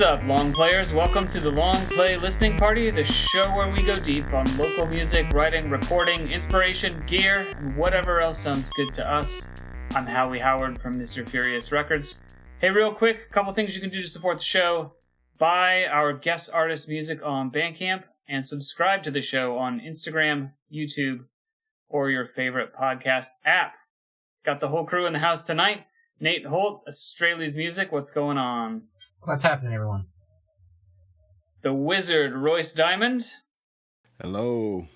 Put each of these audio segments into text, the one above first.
What's up, long players? Welcome to the Long Play Listening Party, the show where we go deep on local music, writing, recording, inspiration, gear, and whatever else sounds good to us. I'm Howie Howard from Mr. Furious Records. Hey, real quick, a couple things you can do to support the show. Buy our guest artist music on Bandcamp, and subscribe to the show on Instagram, YouTube, or your favorite podcast app. Got the whole crew in the house tonight. Nate Holt, Australia's Music, what's going on? What's happening, everyone? The Wizard, Royce Diamond. Hello.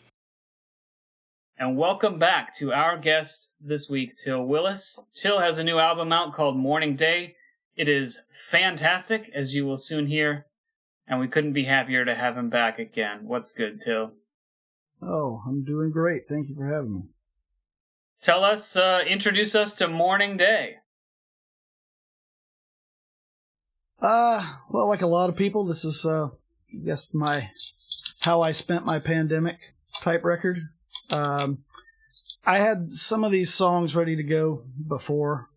And welcome back to our guest this week, Til Willis. Til has a new album out called Morning Day. It is fantastic, as you will soon hear, and we couldn't be happier to have him back again. What's good, Til? Oh, I'm doing great. Thank you for having me. Tell us, introduce us to Morning Day. Well, like a lot of people, this is, I guess, how I spent my pandemic type record. I had some of these songs ready to go before,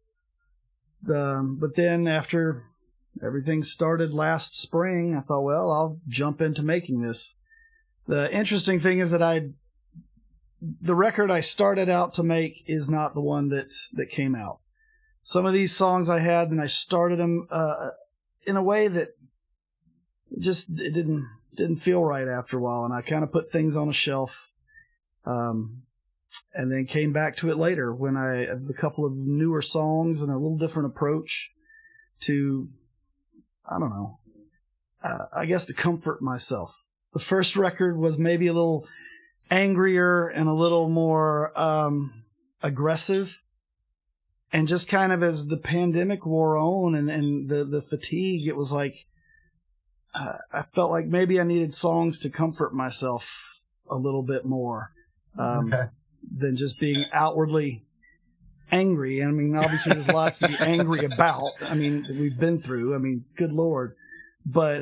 but then after everything started last spring, I thought, well, I'll jump into making this. The interesting thing is that the record I started out to make is not the one that came out. Some of these songs I had, and I started them, in a way that it didn't feel right after a while, and I kind of put things on a shelf, and then came back to it later when I have a couple of newer songs and a little different approach to, I don't know, I guess to comfort myself. The first record was maybe a little angrier and a little more aggressive. And just kind of as the pandemic wore on and the fatigue, it was like, I felt like maybe I needed songs to comfort myself a little bit more than just being outwardly angry. I mean, obviously there's lots to be angry about. I mean, that we've been through. I mean, good Lord. But,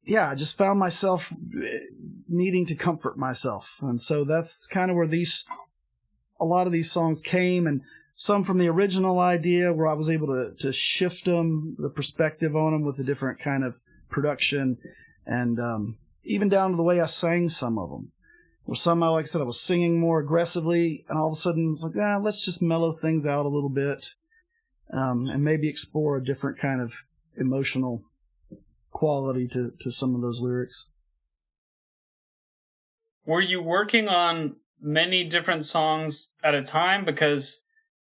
yeah, I just found myself needing to comfort myself. And so that's kind of where a lot of these songs came, and some from the original idea where I was able to shift them, the perspective on them with a different kind of production, and even down to the way I sang some of them. Where somehow, like I said, I was singing more aggressively, and all of a sudden it's like, let's just mellow things out a little bit, and maybe explore a different kind of emotional quality to some of those lyrics. Were you working on many different songs at a time? Because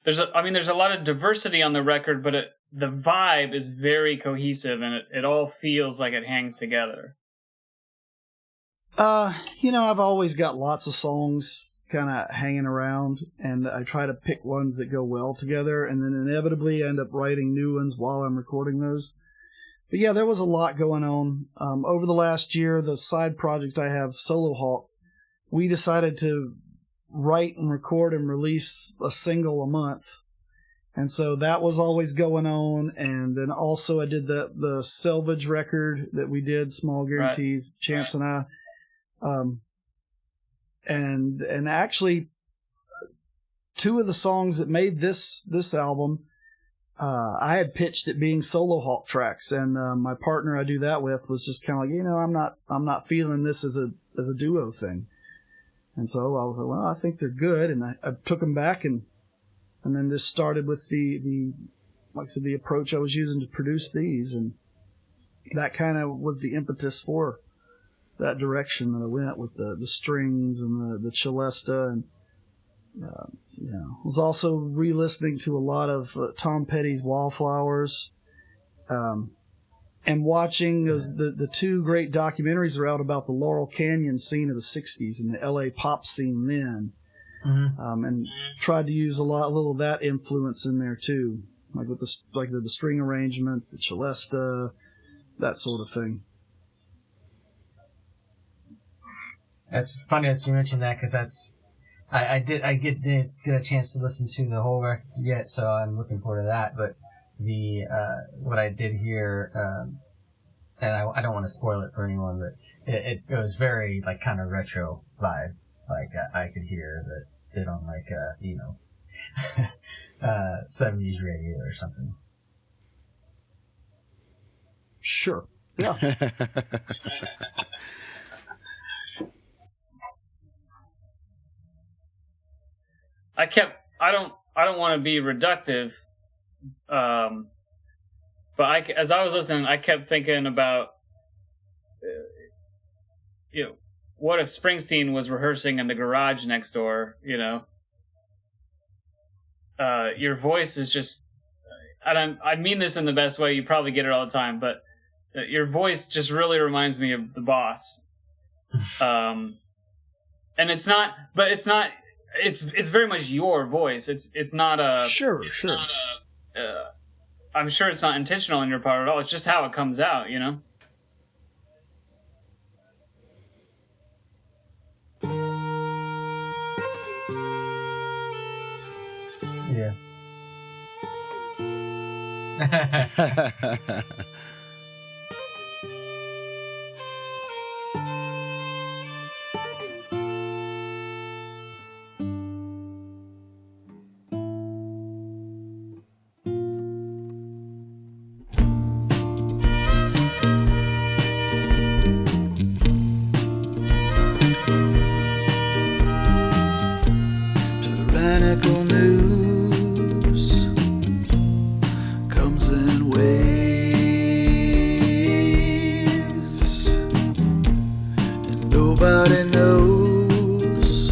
there's a lot of diversity on the record, but the vibe is very cohesive, and it all feels like it hangs together. I've always got lots of songs kind of hanging around, and I try to pick ones that go well together, and then inevitably end up writing new ones while I'm recording those. But yeah, there was a lot going on. Over the last year, the side project I have, Solo Hawk, we decided to write and record and release a single a month. And so that was always going on. And then also I did the Selvage record that we did, Small Guarantees, right. Chance and I. And actually, two of the songs that made this album, I had pitched it being Solo Hawk tracks. And my partner I do that with was just kind of like, I'm not feeling this as a duo thing. And so I was like, well, I think they're good, and I took them back, and then just started with the like I said, the approach I was using to produce these, and that kind of was the impetus for that direction that I went with the strings and the celesta, and was also re-listening to a lot of Tom Petty's Wallflowers, and watching the two great documentaries are out about the Laurel Canyon scene of the 60s and the LA pop scene then. Mm-hmm. And tried to use a little of that influence in there too. Like with the string arrangements, the celesta, that sort of thing. That's funny that you mentioned that, because I didn't get a chance to listen to the whole record yet, so I'm looking forward to that. But what I did hear, and I don't want to spoil it for anyone, but it was very like kind of retro vibe. Like I could hear that it on like 70s radio or something. Sure. Yeah. I don't want to be reductive, but as I was listening, I kept thinking about, what if Springsteen was rehearsing in the garage next door? Your voice is just, I mean this in the best way. You probably get it all the time, but your voice just really reminds me of the Boss. And it's not, but it's not. It's very much your voice. It's not a sure. Not I'm sure it's not intentional on your part at all. It's just how it comes out, Yeah. Tyrannical news comes in waves, and nobody knows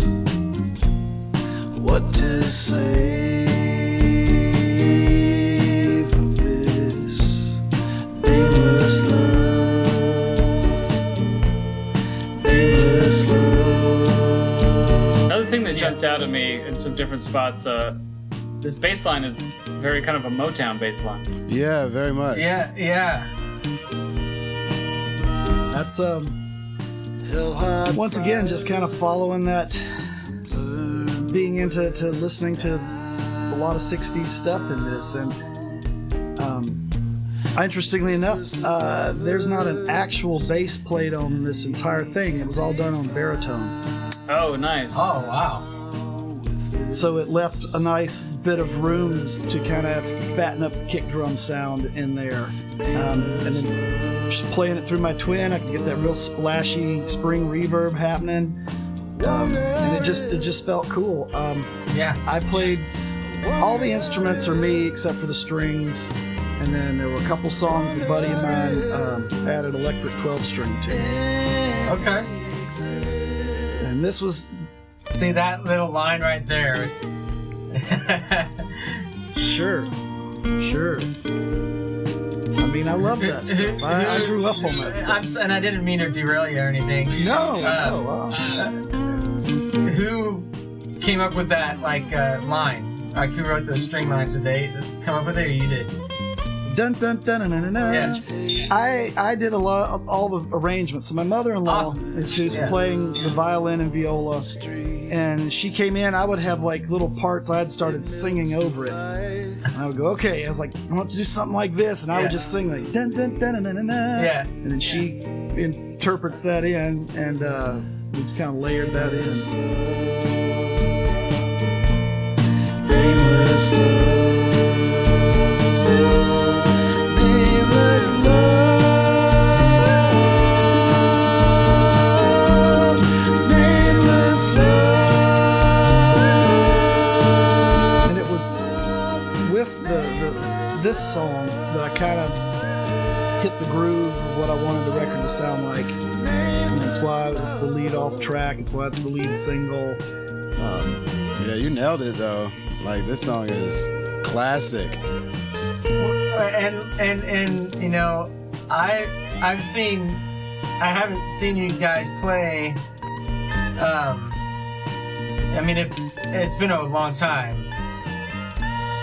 what to save of this nameless love, nameless love. Another thing that jumped out at me in some different spots, this bass line is very kind of a Motown bass line. Yeah, very much. Yeah. That's once again just kind of following that, being into listening to a lot of 60s stuff in this. And interestingly enough, there's not an actual bass played on this entire thing. It was all done on baritone. Oh, nice. Oh, wow. So it left a nice bit of room to kind of fatten up the kick drum sound in there. And then just playing it through my twin, I could get that real splashy spring reverb happening. And it just felt cool. Yeah. I played all the instruments are me except for the strings. And then there were a couple songs with a buddy of mine added electric 12-string to. Okay. And this was... See, that little line right there is... Sure. I mean, I love that stuff. I grew up on that stuff. And I didn't mean to derail you or anything. No. Who came up with that, line? Like, who wrote those string lines? Did they come up with it, or you did? Dun dun dun dun dun dun. Yeah. I did a lot of all the arrangements. So my mother-in-law is who's playing the violin and viola, and she came in. I would have like little parts I had started singing over it, and I would go, okay. I was like, I want to do something like this, and I would just sing like dun dun dun dun dun dun. Yeah. And then she interprets that in, and we just kind of layered that in. Nameless love. Nameless love, nameless love. And it was with this song that I kind of hit the groove of what I wanted the record to sound like. And that's why it's the lead off track. It's why it's the lead single. Yeah, you nailed it though. Like, this song is classic. And you know, I haven't seen you guys play. I mean, it's been a long time,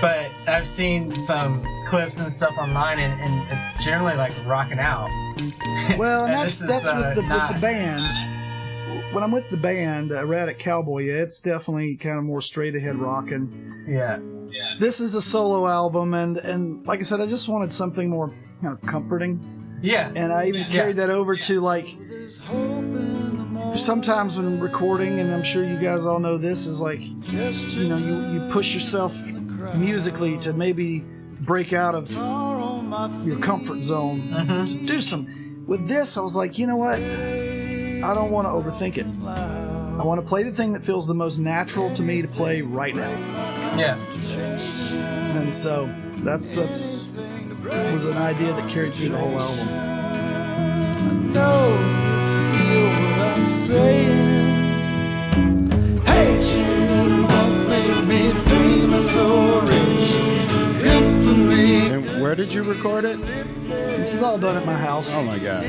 but I've seen some clips and stuff online, and it's generally like rocking out. Well, and that's with the band. When I'm with the band, Erratic Cowboy, it's definitely kind of more straight ahead rocking. Yeah. This is a solo album, and like I said, I just wanted something more kind of comforting. Yeah. And I even carried that over to, like, sometimes when recording, and I'm sure you guys all know this, is like, you know, you push yourself musically to maybe break out of your comfort zone to do some. With this, I was like, you know what? I don't want to overthink it. I want to play the thing that feels the most natural to me to play right now. Yeah. And so that's was an idea that carried through the whole album. I know you feel what I'm saying. Hey, what made me famous or rich? Good for me. And where did you record it? This is all done at my house. Oh my God.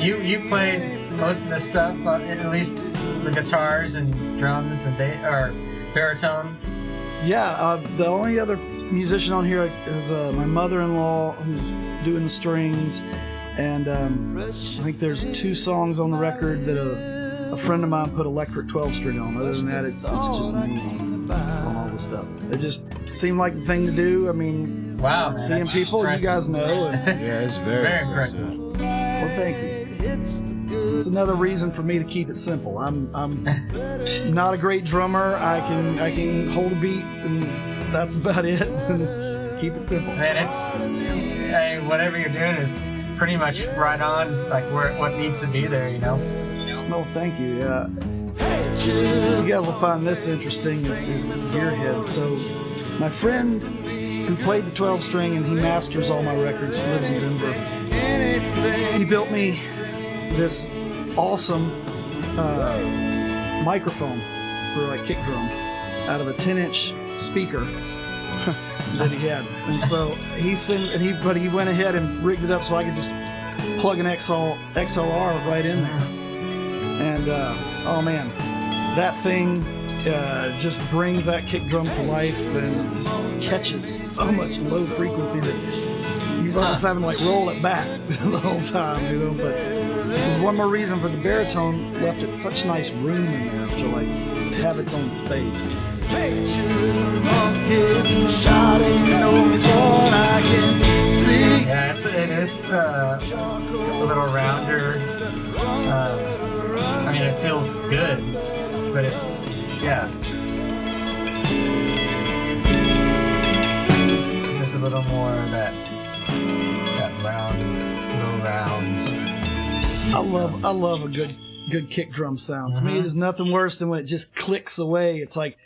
You played most of the stuff, at least the guitars and drums and or baritone. Yeah, the only other musician on here is my mother-in-law who's doing the strings, and I think there's 2 songs on the record that a friend of mine put electric 12-string on. Other than that, it's just me on all the stuff. It just seemed like the thing to do. I mean, wow, man, seeing people, impressive. you guys know. And, Yeah, it's very impressive. well, thank you. It's another reason for me to keep it simple. I'm not a great drummer. I can hold a beat, and that's about it. And keep it simple. Man, whatever you're doing is pretty much right on, like what needs to be there, you know? No, thank you. Yeah. You guys will find this interesting is Gearhead. So, my friend who played the 12-string and he masters all my records, he lives in Denver. He built me this awesome microphone for like kick drum out of a 10-inch speaker that he had, and so but he went ahead and rigged it up so I could just plug an XLR right in there, and oh man, that thing just brings that kick drum to life and just catches so much low frequency that you're almost having to like roll it back the whole time, you know. But there's one more reason for the baritone, left it such nice room in there to like have its own space. Yeah, it is a little rounder. I mean, it feels good, but it's, yeah. There's a little more of that round, little round. I love a good kick drum sound. To me, there's nothing worse than when it just clicks away. It's like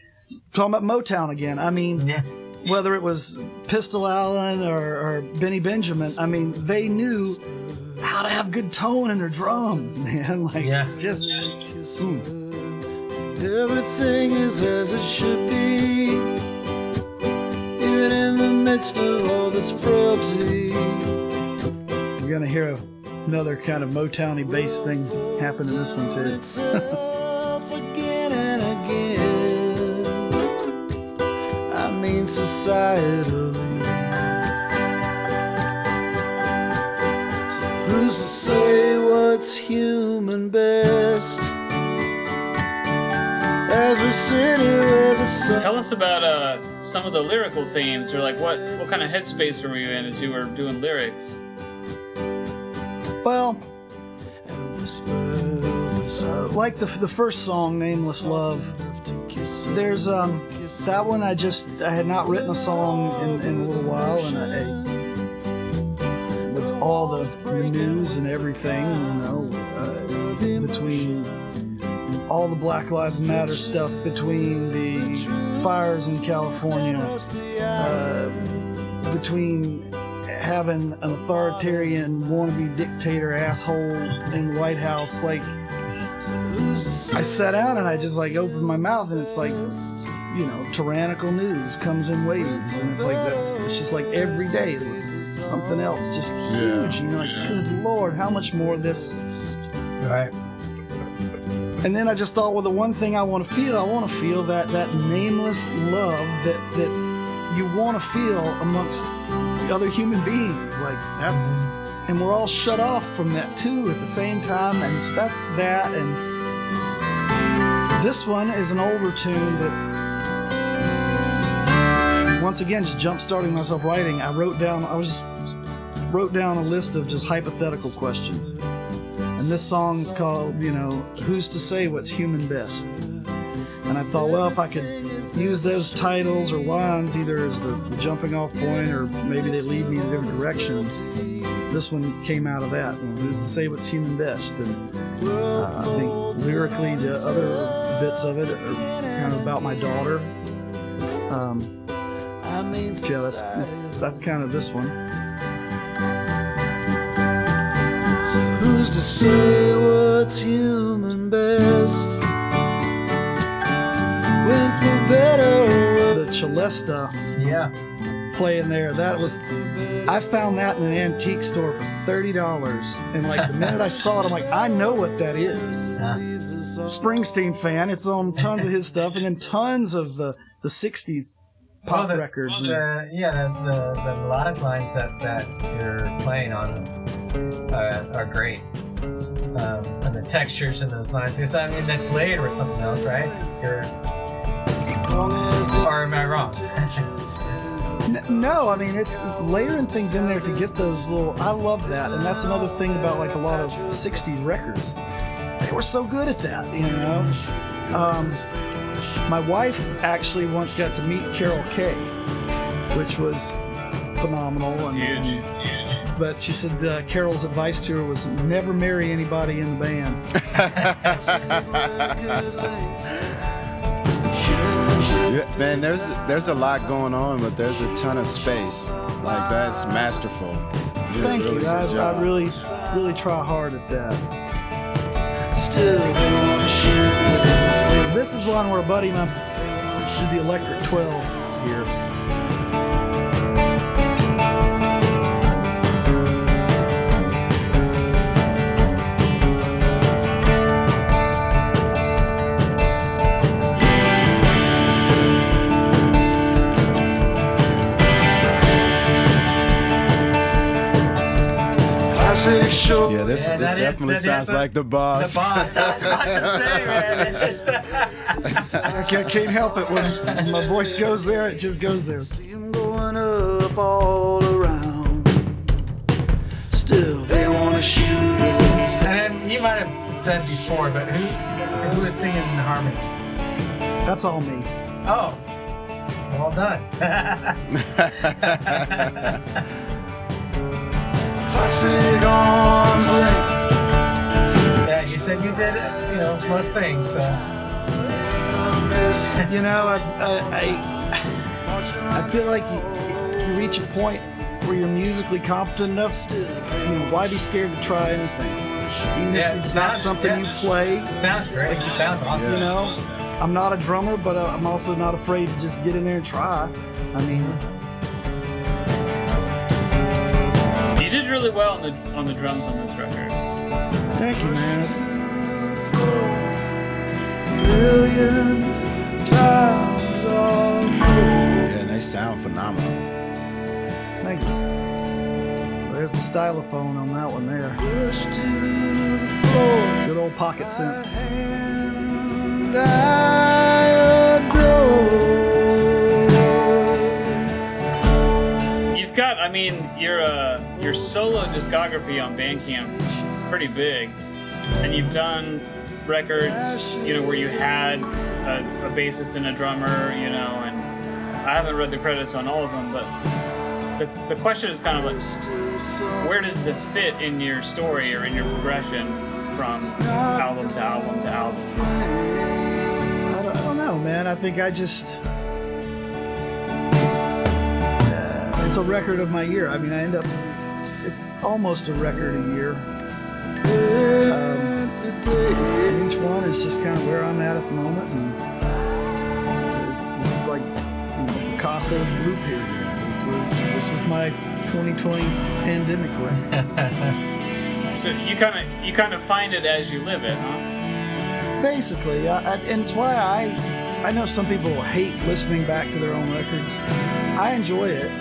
talking about Motown again. I mean, Yeah. whether it was Pistol Allen or Benny Benjamin, I mean, they knew how to have good tone in their drums, man. Like, Yeah. just Everything is as it should be, even in the midst of all this frailty. you're gonna hear another kind of Motown-y bass thing happen in this one too. Itself again and again. I mean societally. So who's to say what's human best? As we sit here with the sun. Tell us about some of the lyrical themes, or like what kind of headspace were you in as you were doing lyrics? Well, like the first song, Nameless Love, there's that one I had not written a song in a little while, and with all the news and everything, you know, between all the Black Lives Matter stuff, between the fires in California, between having an authoritarian wannabe dictator asshole in the White House, like, I sat down and I just like opened my mouth and it's like, you know, tyrannical news comes in waves, and it's like it's just like every day it was something else, just huge. You know, like, good Lord, how much more of this? Right. And then I just thought, well, the one thing I want to feel that nameless love that you want to feel amongst other human beings. Like, that's, and we're all shut off from that too at the same time, and so that's that. And this one is an older tune that, once again, just jump-starting myself writing, I wrote down a list of just hypothetical questions. And this song is called, you know, Who's to Say What's Human Best? And I thought, well, if I could use those titles or lines either as the jumping off point or maybe they lead me in different directions, this one came out of that. Who's to say what's human best? And I think lyrically the other bits of it are kind of about my daughter. Yeah, that's kind of this one. So who's to say what's human best? When for better. The Celesta Yeah. playing there, I found that in an antique store for $30. And like the minute I saw it, I'm like, I know what that is. Springsteen fan. It's on tons of his stuff, and then tons of the 60s pop records. The melodic lines that you're playing on are great. And the textures in those lines. Because, I mean, that's layered with something else, right? Or am I wrong? No, I mean, it's layering things in there to get those little... I love that, and that's another thing about like a lot of 60s records. They were so good at that, you know? My wife actually once got to meet Carol Kay, which was phenomenal. It's huge. But she said Carol's advice to her was never marry anybody in the band. Yeah, man, there's a lot going on, but there's a ton of space. Like, that's masterful. Thank really you. good job. I really try hard at that. Still they wanna shoot. This is one where a buddy of mine did the Electric 12 here. Yeah, this definitely sounds like the boss. The boss, I was about to say, man. I can't help it when my voice goes there, it just goes there. See 'em going up all around. Still they wanna shoot us. And then you might have said before, but who is singing in harmony? That's all me. Oh, well done. Classic arms length. Yeah, you said you did, most things. So. You know, I feel like you reach a point where you're musically competent enough. Why be scared to try anything? Even if it's not something you play. It sounds great. It sounds awesome. You know, I'm not a drummer, but I'm also not afraid to just get in there and try. I mean, You did really well on the drums on this record. thank you, man. Million times Yeah, and they sound phenomenal. Thank you. There's the stylophone on that one there. push to the floor. Good old pocket synth. And I adore. You've got, your solo discography on Bandcamp is pretty big, and you've done records, where you had a bassist and a drummer, and I haven't read the credits on all of them, but the question is kind of like, where does this fit in your story or in your progression from album to album to album? I don't know, man. I think I just... it's a record of my year. I mean, it's almost a record a year. And each one is just kind of where I'm at the moment. And it's like Picasso's Blue Period. This was my 2020 pandemic record. So you kind of find it as you live it, huh? Basically, and it's why I know some people hate listening back to their own records. I enjoy it,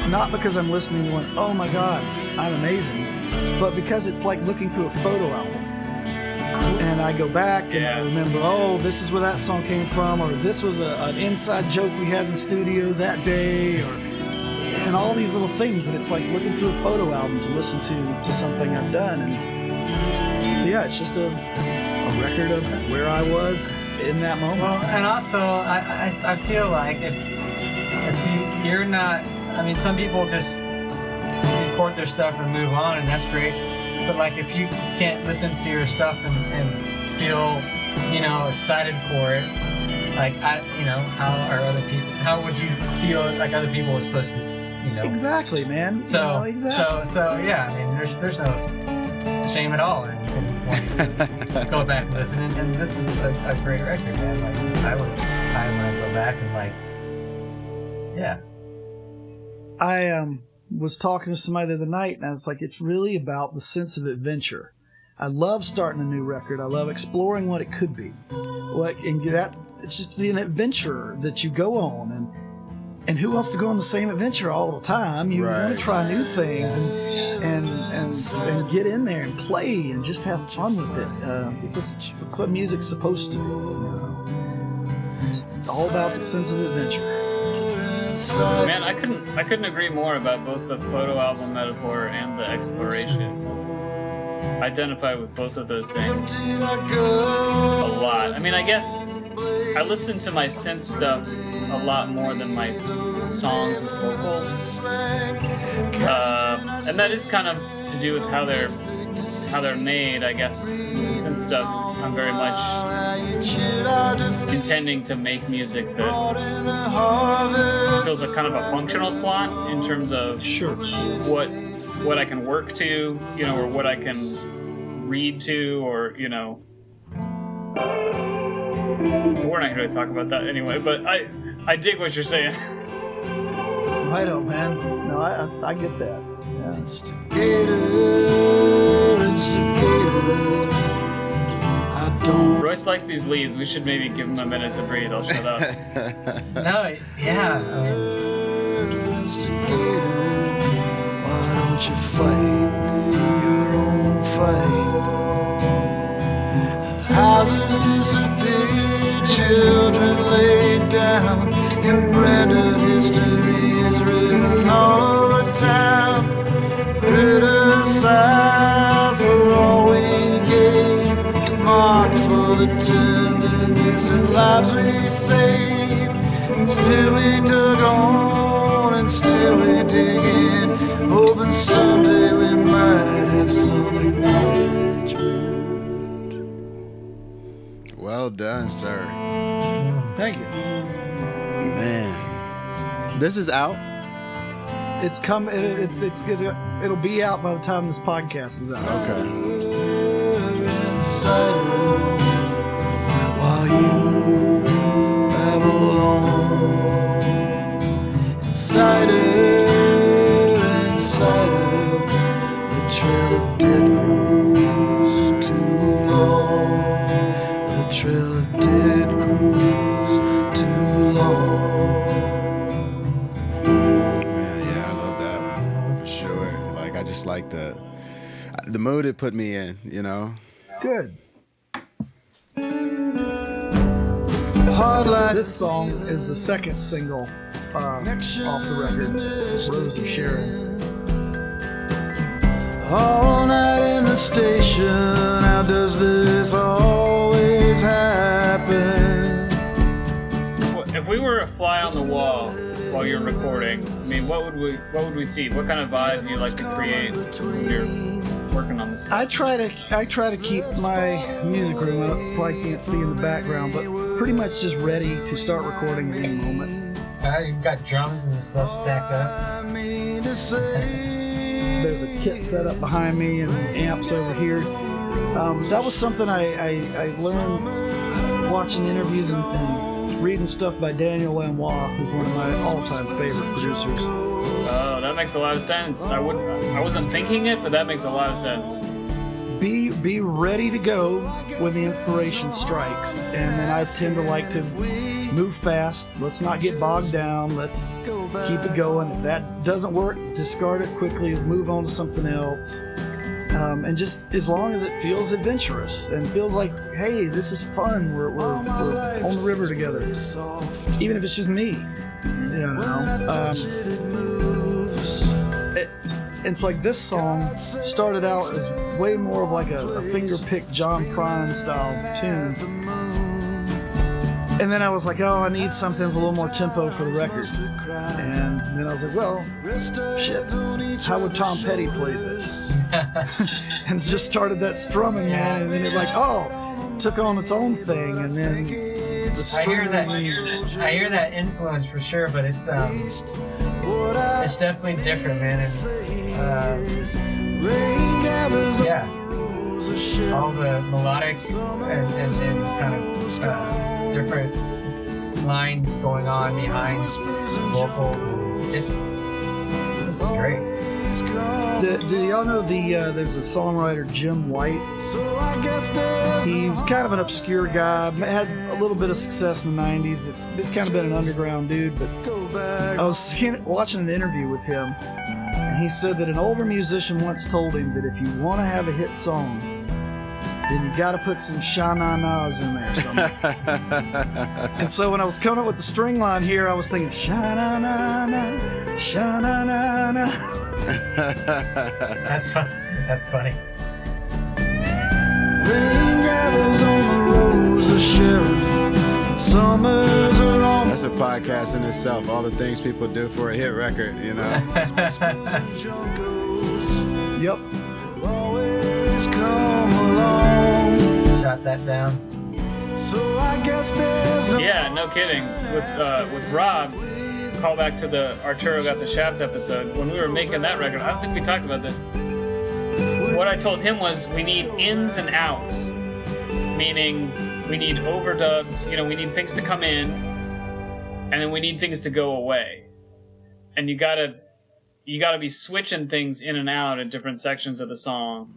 not because I'm listening going, oh my god, I'm amazing, but because it's like looking through a photo album. And I go back and I remember, oh, this is where that song came from, or this was an inside joke we had in the studio that day, and all these little things that it's like looking through a photo album to listen to something I've done. And so yeah, it's just a record of where I was in that moment. Well, and also, I feel like if you're not, I mean, some people just record their stuff and move on, and that's great. But like, if you can't listen to your stuff and feel, excited for it, like how would you feel like other people are supposed to, Exactly, man. So, exactly. so yeah. I mean, there's no shame at all, and you can go back and listen. And this is a great record, man. Like, I want to go back and yeah. I was talking to somebody the other night, and I was like, it's really about the sense of adventure. I love starting a new record. I love exploring what it could be. It's just an adventure that you go on, and who wants to go on the same adventure all the time? You want to try new things and get in there and play and just have fun with it. It's what music's supposed to do. It's all about the sense of adventure. Man, I couldn't agree more about both the photo album metaphor and the exploration. I identify with both of those things a lot. I mean, I guess I listen to my synth stuff a lot more than my songs with vocals, and that is kind of to do with how they're made. I guess the synth stuff, I'm very much intending to make music that feels like kind of a functional slot in terms of what I can work to, or what I can read to, or we're not going to talk about that anyway. But I dig what you're saying. I don't, man. No, I get that. Yeah. Royce likes these leads. We should maybe give him a minute to breathe. I'll shut up. No, yeah. Why don't you fight your own fight? Houses disappear, children laid down. Your brand of history is written all over town. Criticized for all we gave, marked for the tenderness and lives we saved. And still we dug on, and still we dig in, hoping someday we might have some acknowledgement. Well done, sir. Thank you. Man, this is out. It's come. It'll be out by the time this podcast is out. Okay. While you babble on, insider, the trail of dead grows too long. The trail of dead grows too long. Man, yeah, I love that one for sure. Like, I just like the mood it put me in, Good. This song is the second single off the record, Rose of Sharon. All night in the station, how does this always happen? If we were a fly on the wall while you're recording, I mean, what would we see? What kind of vibe do you like to create when you're working on this? I try to keep my music room. I probably can't see in the background, but pretty much just ready to start recording at any moment. You've got drums and stuff stacked up. There's a kit set up behind me and amps over here. That was something I learned watching interviews and reading stuff by Daniel Lanois, who's one of my all-time favorite producers. Oh, that makes a lot of sense. I wasn't thinking it, but that makes a lot of sense. Be ready to go when the inspiration strikes, and then I tend to like to move fast. Let's not get bogged down. Let's keep it going. If that doesn't work, discard it quickly, move on to something else. And just as long as it feels adventurous and feels like, hey, this is fun. We're on the river together, even if it's just me. It's like this song started out as way more of like a finger-picked John Prine style tune, And then I was like, oh, I need something with a little more tempo for the record. And then I was like, well, shit, how would Tom Petty play this? And just started that strumming, man. And then it took on its own thing. And then the strumming. I hear that influence for sure, but it's definitely different, man. And, yeah. All the melodic and kind of different lines going on behind vocals. And this is great. Do y'all know there's a songwriter, Jim White? He's kind of an obscure guy, had a little bit of success in the 90s, but kind of been an underground dude. But I was watching an interview with him, and he said that an older musician once told him that if you want to have a hit song, then you got to put some sha-na-nas in there somewhere. And so when I was coming up with the string line here, I was thinking sha-na-na-na, sha-na-na-na. That's funny. Rain gathers on the rose of Sharon. Summers are on. That's a podcast in itself. All the things people do for a hit record, you know. Yep. Always come along. Shot that down. So I guess there's no. Yeah, no kidding. With Rob, call back to the Arturo Got the Shaft episode. When we were making that record, I don't think we talked about this. What I told him was we need ins and outs, meaning we need overdubs. You know, we need things to come in, and then we need things to go away. And you gotta be switching things in and out at different sections of the song.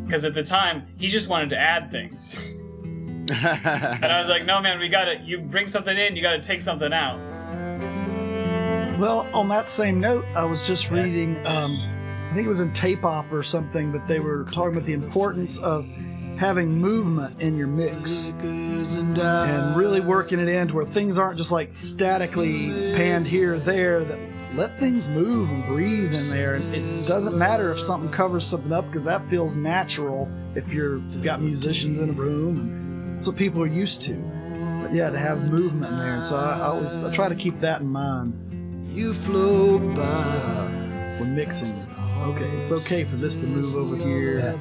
Because at the time, he just wanted to add things. And I was like, no, man, you bring something in, you gotta take something out. Well, on that same note, I was just reading, I think it was in Tape Op or something, but they were talking about the importance of having movement in your mix and really working it in to where things aren't just like statically panned here or there, that let things move and breathe in there. And it doesn't matter if something covers something up, because that feels natural if you've got musicians in a room, and that's what people are used to. But yeah, to have movement in there. And so I try to keep that in mind. You float by. When mixing is okay, it's okay for this to move over here. Yeah.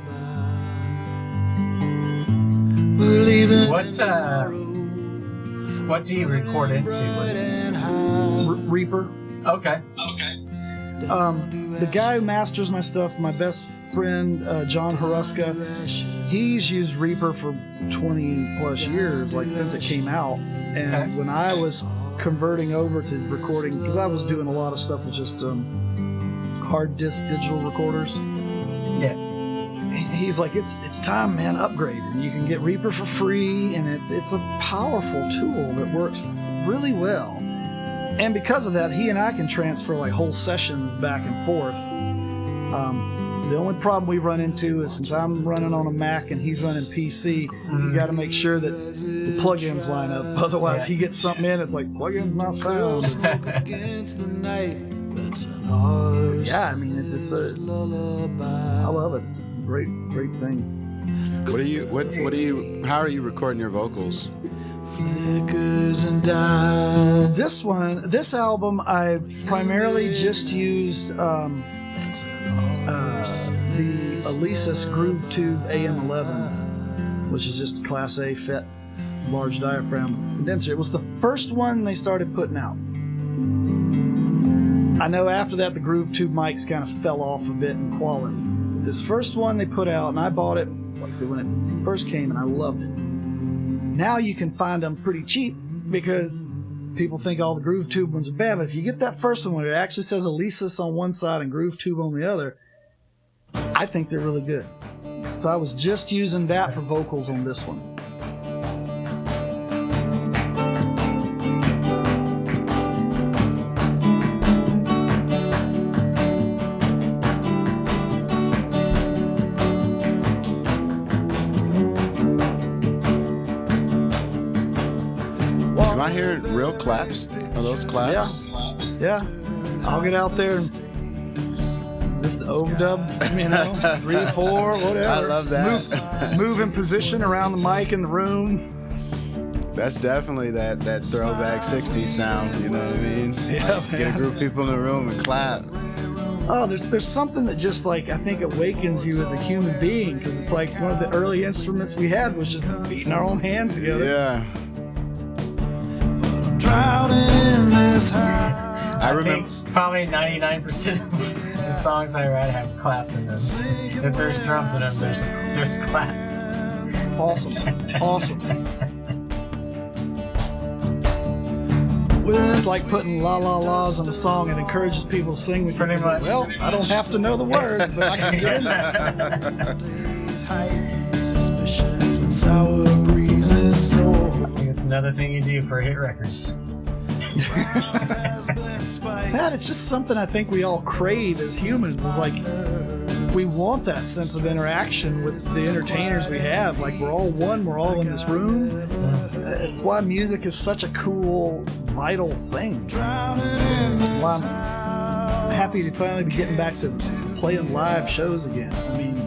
What do you record into? Reaper. Okay. The guy who masters my stuff, my best friend John Haruska, he's used Reaper for 20 plus years, like since it came out. And when I was converting over to recording, because I was doing a lot of stuff with just hard disk digital recorders. Yeah. He's like, it's time, man, upgrade. And you can get Reaper for free, and it's a powerful tool that works really well. And because of that, he and I can transfer like whole sessions back and forth. The only problem we run into is, since I'm running on a Mac and he's running PC, you got to make sure that the plugins line up. Otherwise, he gets something in, it's like, plugins not found. Yeah, I mean, it's a. I love it. It's a great thing. How are you recording your vocals? Flickers and dies. This album, I primarily just used the Alesis Groove Tube AM11, which is just a Class A FET large diaphragm condenser. It was the first one they started putting out. I know after that the Groove Tube mics kind of fell off a bit in quality. This first one they put out, and I bought it, like I said, when it first came, and I loved it. Now you can find them pretty cheap because people think all the Groove Tube ones are bad, but if you get that first one where it actually says Alesis on one side and Groove Tube on the other, I think they're really good. So I was just using that for vocals on this one. Am I hearing real claps? Are those claps? Yeah. I'll get out there and just overdub, 3, 4, whatever. I love that. Move in position around the mic in the room. That's definitely that throwback 60s sound, you know what I mean? Yeah, Like, get a group of people in the room and clap. Oh, there's something that just like I think awakens you as a human being, because it's like one of the early instruments we had was just beating our own hands together. Yeah. Drowning in this high. I remember. think probably 99% of the songs I write have claps in them. If there's drums in them, there's claps. Awesome. It's like putting la la la's on a song and encourages people to sing with you. Pretty much. Well, I don't have to know the words, but I can get in there. Suspicions with sour breezes soar. I think it's another thing you do for hit records. Man, it's just something I think we all crave as humans. Is like we want that sense of interaction with the entertainers we have. Like we're all one, we're all in this room. It's why music is such a cool, vital thing. Why I'm happy to finally be getting back to playing live shows again. I mean,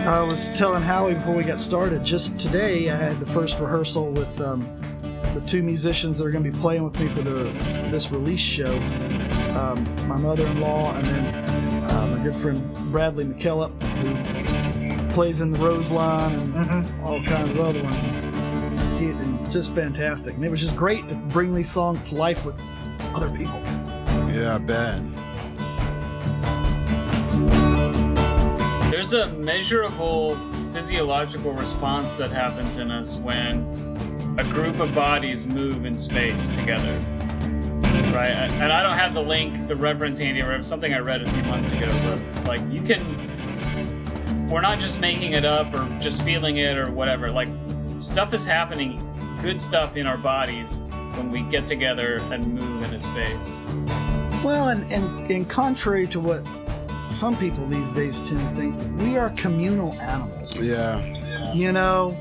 I was telling Howie before we got started, just today I had the first rehearsal with the two musicians that are going to be playing with me for this release show. My mother-in-law and then my good friend Bradley McKillop, who plays in the Rose Line and all kinds of other ones. And just fantastic. And it was just great to bring these songs to life with other people. Yeah, I bet. There's a measurable physiological response that happens in us when a group of bodies move in space together, right? And I don't have the link, the reference handy, or something I read a few months ago, but like we're not just making it up or just feeling it or whatever. Like stuff is happening, good stuff in our bodies when we get together and move into space. Well, and contrary to what some people these days tend to think, we are communal animals. Yeah. You know,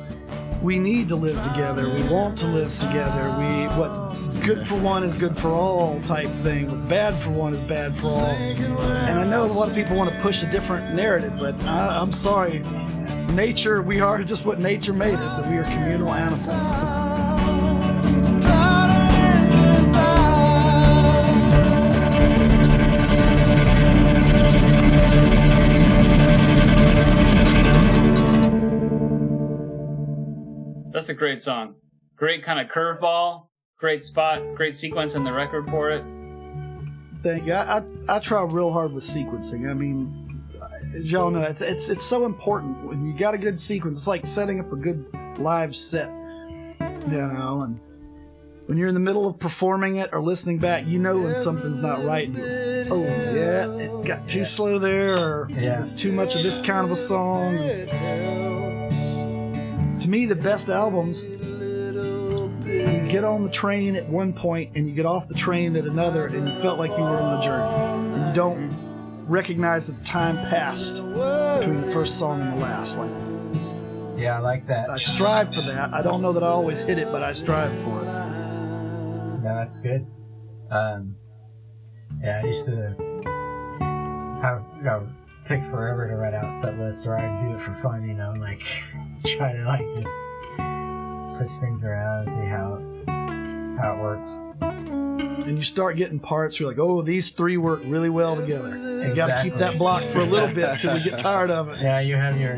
we need to live together. We want to live together. What's good for one is good for all type thing. What's bad for one is bad for all. And I know a lot of people want to push a different narrative, but I'm sorry. Nature, we are just what nature made us, that we are communal animals. That's a great song. Great kind of curveball, great spot, great sequence in the record for it. Thank you. I try real hard with sequencing. I mean, as y'all know, it's so important. When you got a good sequence, it's like setting up a good live set. You know, and when you're in the middle of performing it or listening back, you know when something's not right. Oh, yeah, it got too slow there, or it's too much of this kind of a song. To me, the best albums, you get on the train at one point and you get off the train at another, and you felt like you were on the journey. And you don't recognize that the time passed between the first song and the last. Like, yeah, I like that. I strive for that. I don't know that I always hit it, but I strive for it. No, that's good. I used to take forever to write out set list, or I'd do it for fun, you know, like try to like just switch things around and see how it works. And you start getting parts, you're like, oh, these three work really well together. You gotta keep that block for a little bit till we get tired of it. Yeah, you have your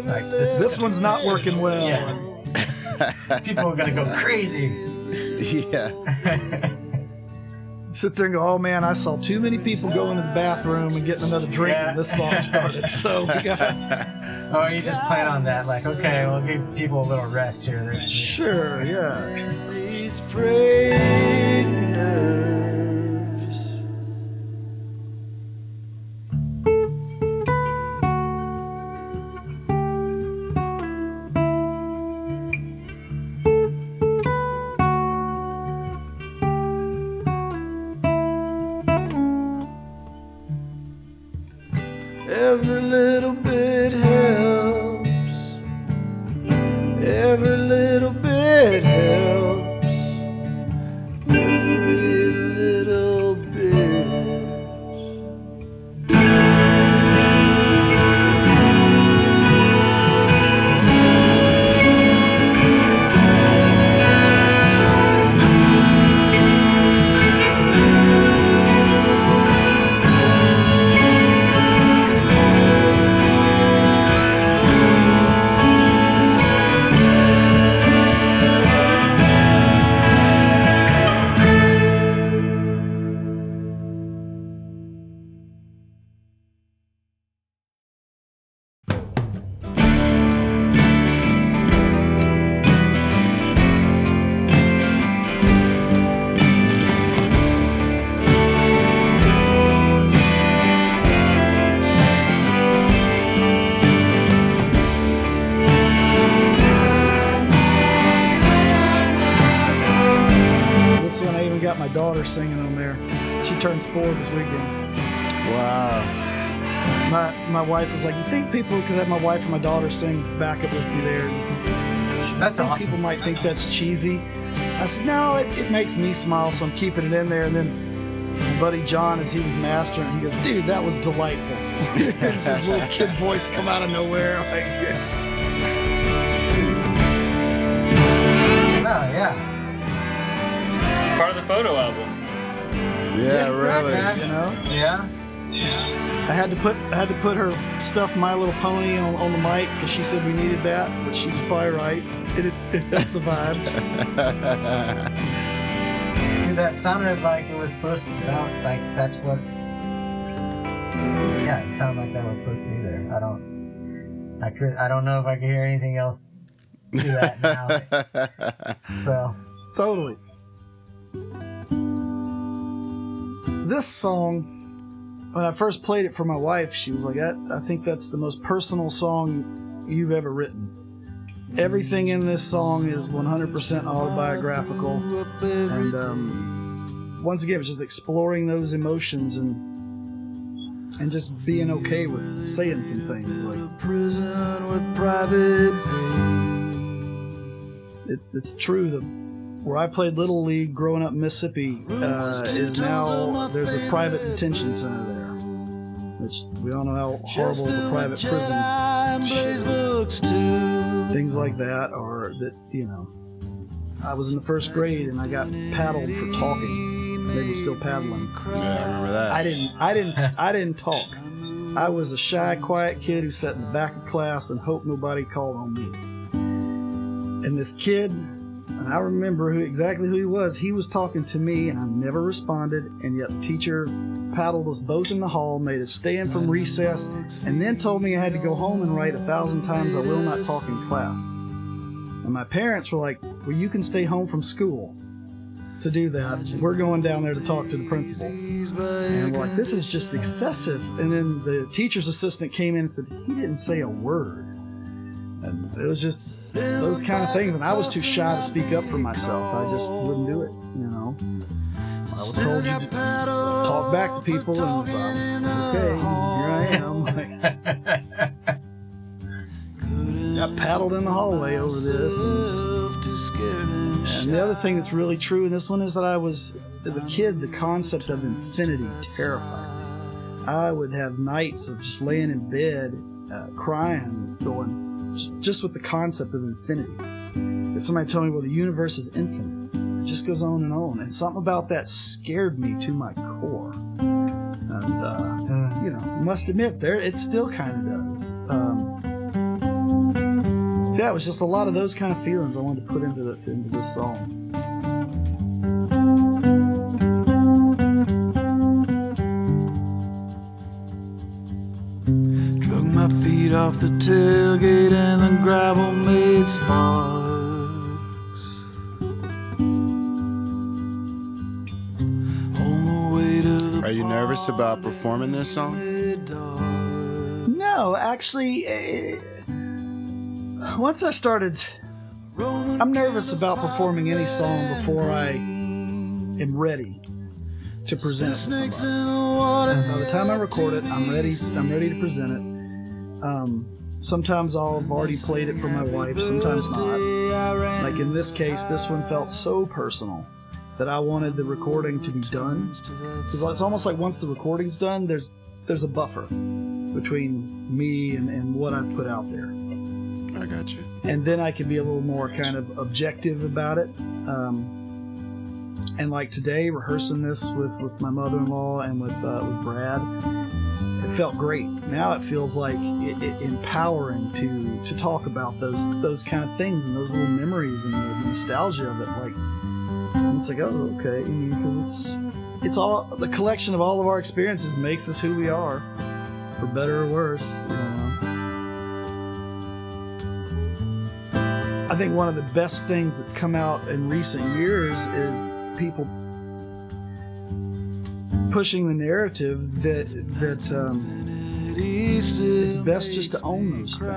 like this one's not working well. Yeah. People are gonna go crazy. Yeah. Sit there and go, oh man, I saw too many people go into the bathroom and getting another drink when this song started. So we got. Oh, you just plan on that, like, okay, we'll give people a little rest here. Sure, yeah. These frayed nerves. Every little bit helps. Every little bit helps. Every my daughter singing on there. She turns 4 this weekend. Wow. My wife was like, you think people could have my wife and my daughter sing backup with me there? She said, That's I think awesome. people might think that's cheesy. I said, no, it makes me smile, so I'm keeping it in there. And then my buddy John, as he was mastering, he goes, dude, that was delightful. It's this little kid voice come out of nowhere. I'm like, Oh, yeah. Part of the photo album. Yeah, exactly, really. you know? Yeah. I had to put her stuff My Little Pony on the mic because she said we needed that, but she was probably right. It helped the vibe. Dude, that sounded like it was supposed to sound like that's what. Yeah, it sounded like that was supposed to be there. I don't know if I could hear anything else do that now. So. Totally. This song, when I first played it for my wife, she was like, I think that's the most personal song you've ever written. Everything in this song is 100% autobiographical. And once again, it's just exploring those emotions and just being okay with saying some things. Like, Prison with private it's true that where I played Little League growing up in Mississippi is now there's a private detention center there. Which we all know how horrible the private prison shit is. Things like that, or that, you know, I was in the first grade and I got paddled for talking. They were still paddling. Yeah, I remember that. I didn't talk. I was a shy, quiet kid who sat in the back of class and hoped nobody called on me. And this kid, and I remember exactly who he was talking to me and I never responded, and yet the teacher paddled us both in the hall, made us stay in from recess, and then told me I had to go home and write 1,000 times I will not talk in class. And my parents were like, well, you can stay home from school to do that. We're going down there to talk to the principal. And we're like, this is just excessive. And then the teacher's assistant came in and said, he didn't say a word. And it was just those kind of things. And I was too shy to speak up for myself. I just wouldn't do it, you know. I was told you to talk back to people, and I was okay, here I am. Got paddled in the hallway over this. And the other thing that's really true in this one is that I was, as a kid, the concept of infinity terrified me. I would have nights of just laying in bed, crying, going, just with the concept of infinity. If somebody told me, well, the universe is infinite. It just goes on. And something about that scared me to my core. And, you know, must admit, it still kind of does. So yeah, it was just a lot of those kind of feelings I wanted to put into this song. Drug my feet off the tailgate and the gravel made sparks. Are you nervous about performing this song? No, actually, once I started, I'm nervous about performing any song before I am ready to present it to somebody. By the time I record it, I'm ready to present it. Sometimes I'll have already played it for my wife, sometimes not. Like in this case, this one felt so personal that I wanted the recording to be done. Because it's almost like once the recording's done, there's a buffer between me and what I've put out there. I got you. And then I can be a little more kind of objective about it. And like today, rehearsing this with my mother-in-law and with Brad, it felt great. Now it feels like empowering to talk about those kind of things and those little memories and the nostalgia of it. Like, it's like, oh, okay, because it's all the collection of all of our experiences makes us who we are, for better or worse. You know? I think one of the best things that's come out in recent years is people pushing the narrative that it's best just to own those things.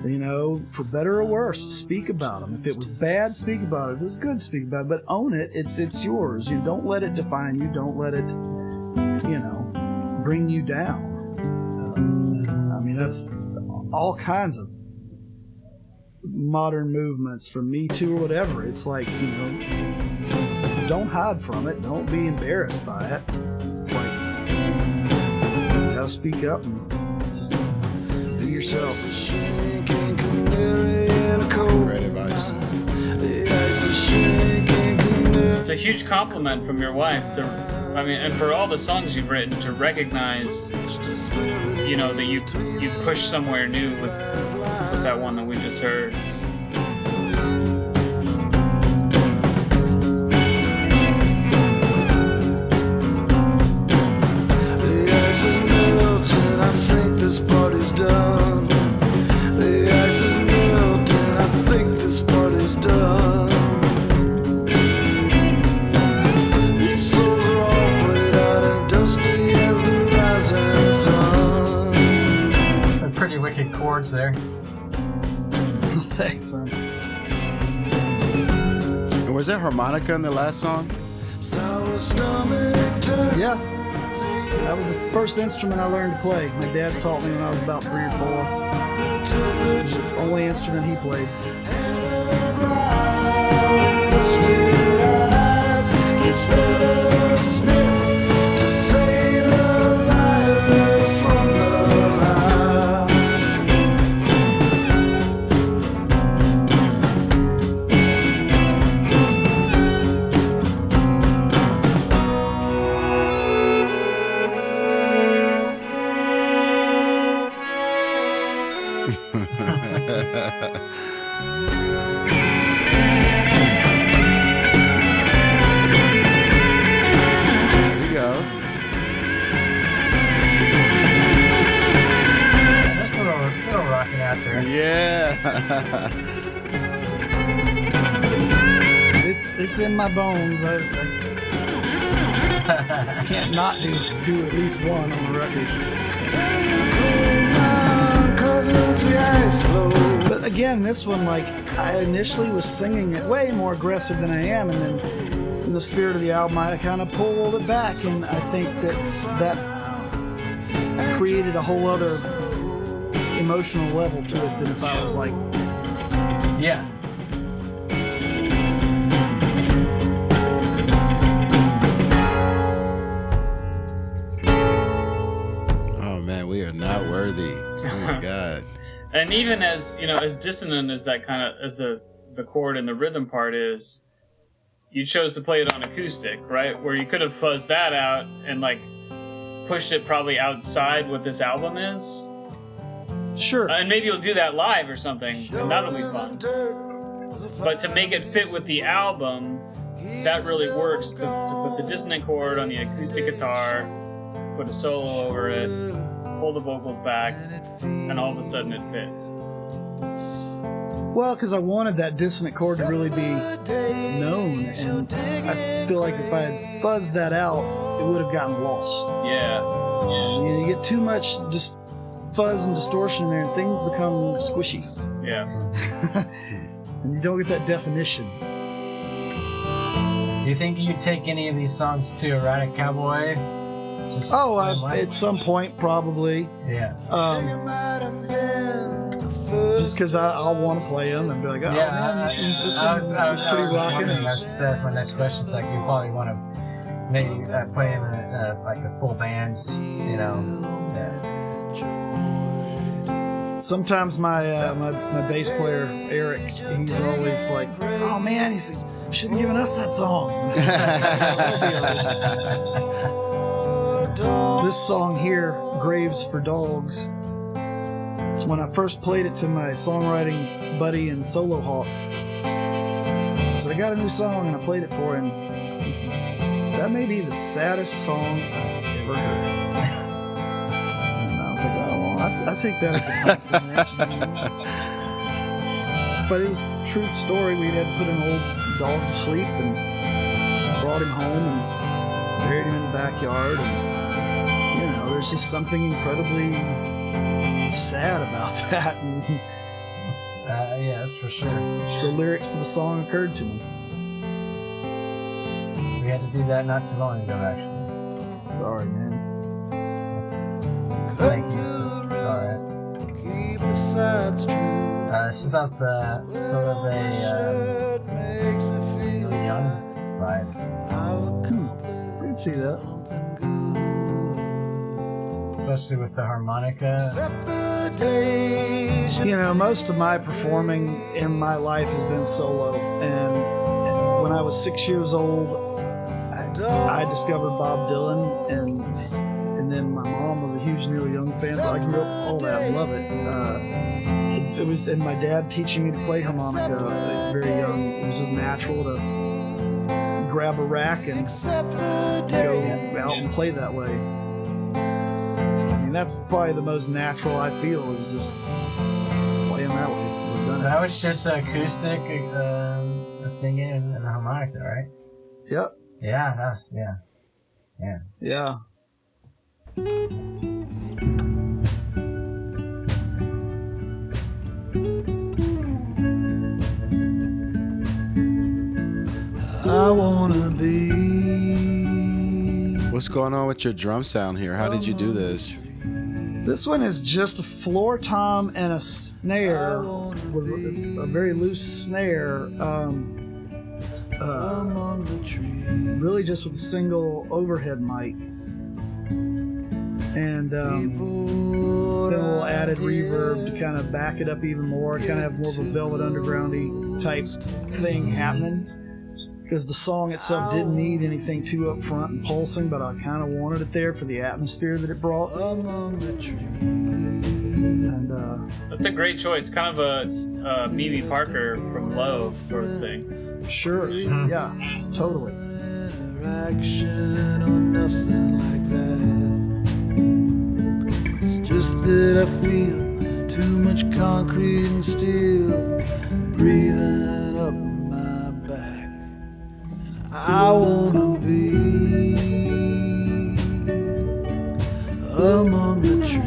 You know, for better or worse, speak about them. If it was bad, speak about it. If it was good, speak about it. But own it. It's yours. You don't let it define you. Don't let it, you know, bring you down. I mean, that's all kinds of modern movements from Me Too or whatever. It's like, you know, don't hide from it. Don't be embarrassed by it. It's like, you gotta speak up and just be yourself. Great advice. It's a huge compliment from your wife to, I mean, and for all the songs you've written, to recognize, you know, that you push somewhere new with that one that we just heard. The ice is melting, I think this party's done. The ice is melting, I think this party's done. These souls are all played out and dusty as the rising sun. Some pretty wicked chords there. Thanks, man. And was there harmonica in the last song? Sour stomach turn. Yeah. That was the first instrument I learned to play. My dad taught me when I was about 3 or 4. It was the only instrument he played. It's better spit to save the life from the lie. There you go. Yeah, just a little rocking out there. Yeah. It's in my bones. I can't not do at least one on the record. But again, this one, like, I initially was singing it way more aggressive than I am, and then in the spirit of the album, I kind of pulled it back, and I think that created a whole other emotional level to it than if I was like, Yeah. Oh man, we are not worthy. Oh my god. And even as, you know, as dissonant as that kind of, as the chord and the rhythm part is, you chose to play it on acoustic, right? Where you could have fuzzed that out and, like, pushed it probably outside what this album is. sure. And maybe you'll do that live or something, and that'll be fun. But to make it fit with the album, that really works, to put the dissonant chord on the acoustic guitar, put a solo over it, pull the vocals back, and all of a sudden it fits. Well, because I wanted that dissonant chord to really be known, and I feel like if I had fuzzed that out, it would have gotten lost. Yeah. You get too much just fuzz and distortion in there, and things become squishy, Yeah. and you don't get that definition. Do you think you'd take any of these songs to Erotic Cowboy? Just At some point, probably. Yeah. Just because I'll want to play them and be like, oh, man, this one is pretty rocking. That's my next question. It's like you probably want to maybe play them in like a full band, you know. Yeah. Sometimes my bass player Eric, he's always like, oh man, he says, should have given us that song. This song here, Graves for Dogs, when I first played it to my songwriting buddy and solo hawk, I said, I got a new song, and I played it for him. He said, that may be the saddest song I've ever heard. And I was like, oh, well, I take that as a compliment. But it was a true story. We had put an old dog to sleep and brought him home and buried him in the backyard. And, you know, there's just something incredibly sad about that. And Yes, for sure. The lyrics to the song occurred to me. We had to do that not too long ago, actually. Sorry, man. Thank you. Alright. Keep the sides true. This is also sort of a Makes me feel Neil Young vibe. I can see that. Especially with the harmonica. except the days You know, most of my performing in my life has been solo. And when I was 6 years old, I discovered Bob Dylan, and then my mom was a huge Neil Young fan, so I grew up all that and love it. It was, and my dad teaching me to play harmonica very young. It was just natural to grab a rack and go out and play that way. I mean, that's probably the most natural I feel, is just playing that way. We've done it. That was just acoustic singing and the harmonica, right? Yep. Yeah, that's yeah. Yeah. I wanna be. What's going on with your drum sound here? How did you do this? This one is just a floor tom and a snare, with a very loose snare. Among the trees. Really just with a single overhead mic. And then a little added reverb to kind of back it up even more, kind of have more of a Velvet Underground-y type thing happening. Because the song itself didn't need anything too up front and pulsing, but I kind of wanted it there for the atmosphere that it brought. Among the trees. And That's a great choice. Kind of a Mimi Parker from Low sort of thing. sure, yeah, totally. Interaction or nothing like that. It's just that I feel too much concrete and steel breathing up my back. And I wanna be among the trees.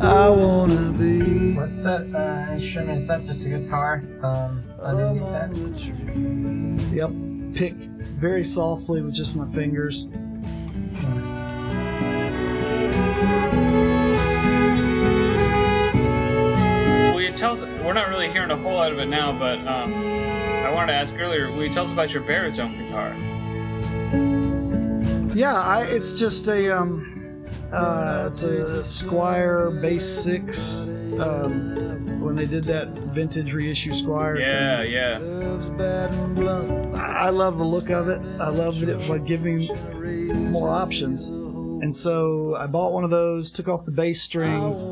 I wanna be. What's that instrument? Is that just a guitar underneath that? Yep, picked very softly with just my fingers. Will you tell us? We're not really hearing a whole lot of it now, but I wanted to ask earlier. Will you tell us about your baritone guitar? Yeah, it's just a it's a Squire Bass 6. When they did that vintage reissue Squire Yeah, thing. yeah. I love the look of it. I love that it would give me more options. And so I bought one of those, took off the bass strings,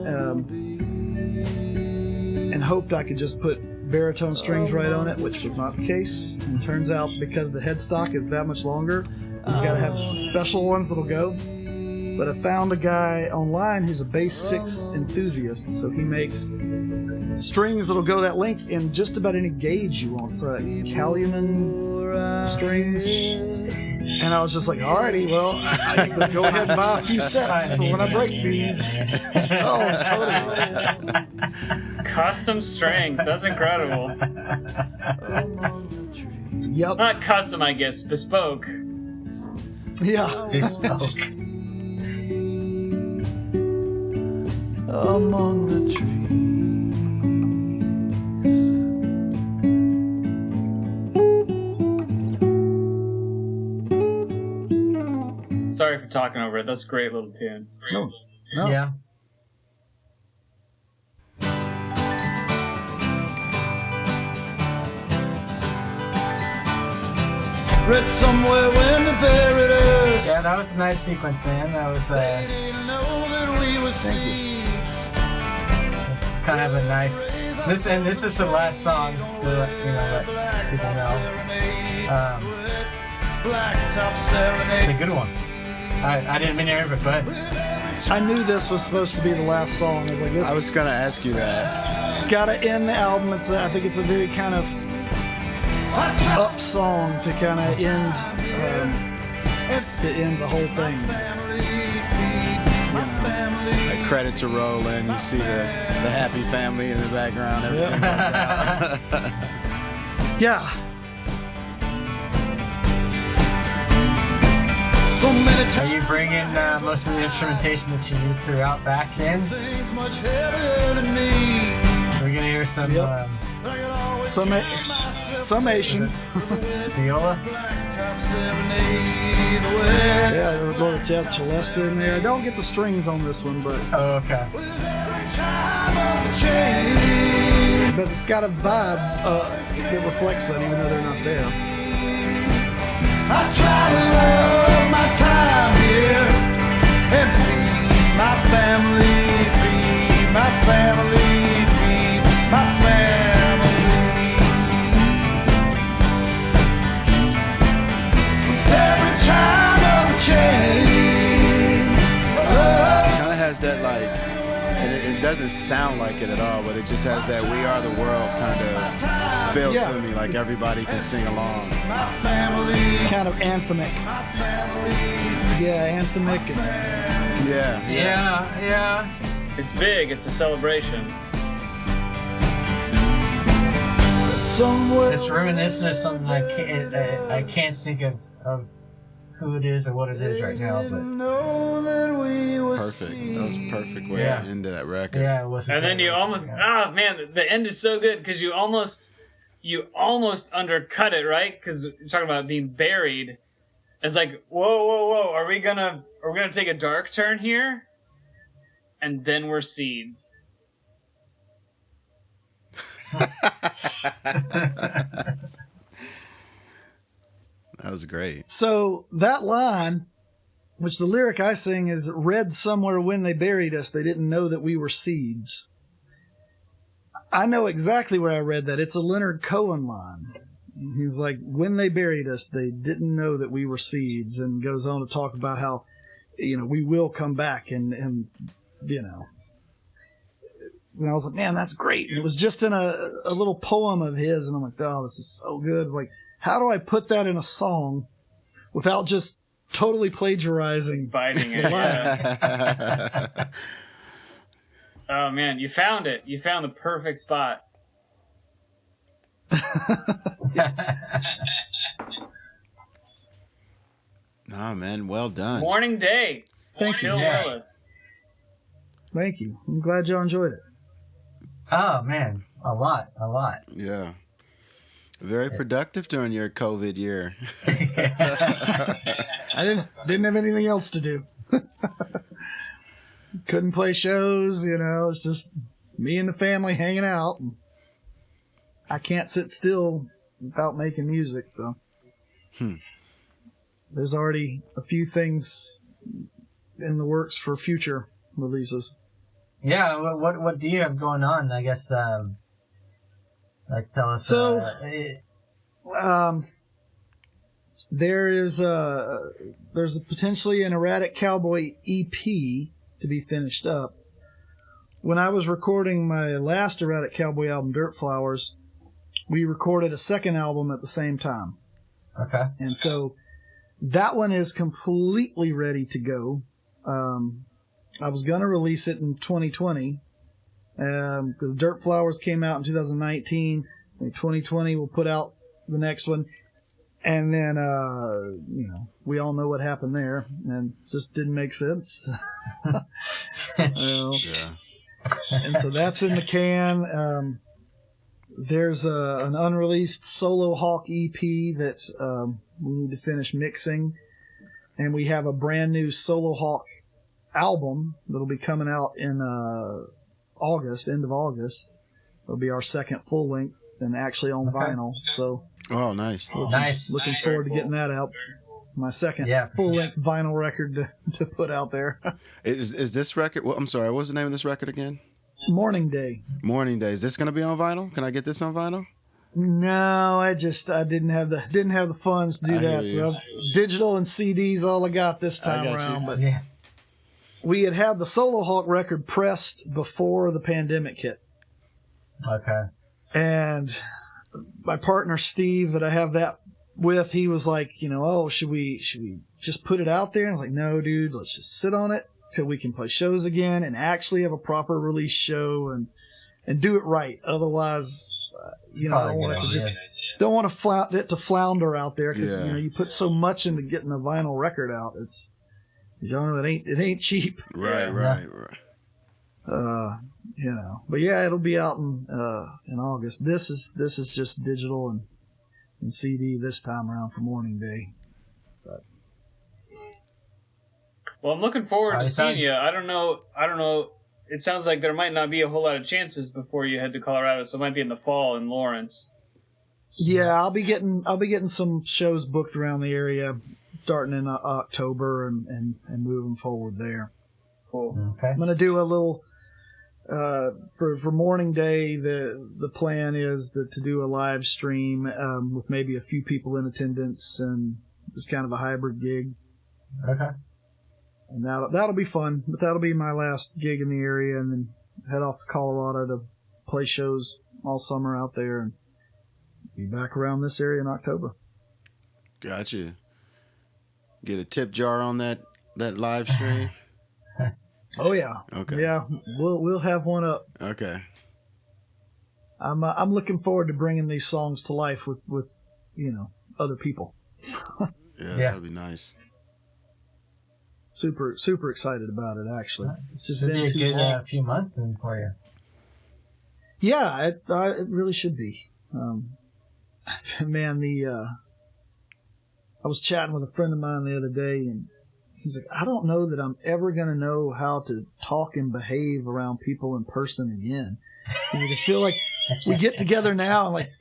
and hoped I could just put baritone strings right on it, which was not the case. And turns out, because the headstock is that much longer, you've got to have special ones that'll go. But I found a guy online who's a bass 6 enthusiast, so he makes strings that'll go that length in just about any gauge you want. So Calumet strings. And I was just like, alrighty, well, I can go ahead and buy a few sets for when I break these. Oh, totally. Custom strings. That's incredible. Yep. Not custom, I guess. Bespoke. Yeah. Bespoke. Among the trees. Sorry for talking over it. That's a great little tune. No. Yeah. Read somewhere when the paradise. Yeah, that was a nice sequence, man. That was They didn't know that we were seeds. it's kind of a nice. This is the last song to let people know. Blacktop It's a serenade. good one. I didn't mean to hear it, but I knew this was supposed to be the last song. I was like, this I was gonna ask you that. it's got to end the album. I think it's a very kind of up song to kind of end the whole thing. I credits are rolling. You see the happy family in the background. Everything like that. Yeah. So many Are times. you bringing most of the instrumentation that you used throughout back in? Things much heavier than me. We're gonna hear some Yep. Summation. viola. Blacktop serenade the way. Yeah, a little Celesta in there. I don't get the strings on this one, but Oh, okay. With every chime of the chain. it's got a vibe that reflects that, even though they're not there. I try to love my time here and feed my family, feed my family, feed my family. Every chime of a chain. Kind of has that like, and it doesn't sound like it at all, but it just has that "We Are the World" kind of feel Yeah, to me. Like it's- everybody can sing along. My family, Kind of anthemic. my family. Yeah, anthemic. And Yeah. Yeah. It's big. It's a celebration. Somewhere. It's reminiscent of something I can't think of who it is or what it is right now, but Know that we were Perfect. That was a perfect way Yeah. to end that record. yeah, it was. And then you almost, man, the end is so good because you almost undercut it, right? Because you're talking about being buried. It's like, whoa, are we gonna take a dark turn here? And then we're seeds. That was great. so that line, which the lyric I sing is, "Read somewhere when they buried us, they didn't know that we were seeds." I know exactly where I read that. It's a Leonard Cohen line. He's like, when they buried us, they didn't know that we were seeds, and goes on to talk about how, we will come back, and And I was like, man, that's great. And it was just in a little poem of his, and I'm like, oh, this is so good. It's like, how do I put that in a song without just totally plagiarizing? Biting it. Yeah. Oh man, you found it. You found the perfect spot. Oh man, well done. Morning Day. Thank you. Til Yeah. Willis. Thank you. I'm glad y'all enjoyed it. Oh man, a lot. Yeah. Very productive during your COVID year. I didn't have anything else to do. Couldn't play shows, it's just me and the family hanging out. I can't sit still without making music, so. There's already a few things in the works for future releases. Yeah, what do you have going on? I guess, like, tell us. So, there's potentially an Erratic Cowboy EP to be finished up. When I was recording my last Erratic Cowboy album, Dirt Flowers, we recorded a second album at the same time. Okay. And so that one is completely ready to go. I was going to release it in 2020. The Dirt Flowers came out in 2019. In 2020, we'll put out the next one. And then, we all know what happened there, and it just didn't make sense. Yeah. And so that's in the can. There's an unreleased Solo Hawk EP that we need to finish mixing. And we have a brand new Solo Hawk album that'll be coming out in August, end of August. It'll be our second full length and actually on vinyl. So Oh, nice. Nice. looking forward to getting that out. My second full length vinyl record to put out there. Is this record? Well, I'm sorry. What's the name of this record again? Morning Day. Morning Day. Is this going to be on vinyl? Can I get this on vinyl? No, I didn't have the funds to do I hear that. you. So digital and CDs all I got this time got you. around. But Yeah. we had the Solo Hawk record pressed before the pandemic hit. Okay. And my partner Steve that I have that with, he was like, should we just put it out there? And I was like, no, dude, let's just sit on it till we can play shows again and actually have a proper release show and do it right. Otherwise, I don't want it to flounder out there because you put so much into getting a vinyl record out. It's it ain't cheap. Right. But yeah, it'll be out in August. This is just digital and CD this time around for Morning Day. But. Well, I'm looking forward to seeing you. I don't know. It sounds like there might not be a whole lot of chances before you head to Colorado, so it might be in the fall in Lawrence. Yeah, I'll be getting some shows booked around the area starting in October and moving forward there. Cool. Okay. I'm gonna do a little for Morning Day. The plan is to do a live stream with maybe a few people in attendance, and it's kind of a hybrid gig. Okay. And that'll be fun, but that'll be my last gig in the area, and then head off to Colorado to play shows all summer out there, and be back around this area in October. Gotcha. Get a tip jar on that live stream. Oh yeah. Okay. Yeah, we'll have one up. Okay. I'm looking forward to bringing these songs to life with other people. Yeah, that'll be nice. Super excited about it, actually. It's just should been be a too good long. few months then for you. Yeah, it really should be. Man, I was chatting with a friend of mine the other day, and he's like, I don't know that I'm ever going to know how to talk and behave around people in person again. He's like, I feel like we get together now and like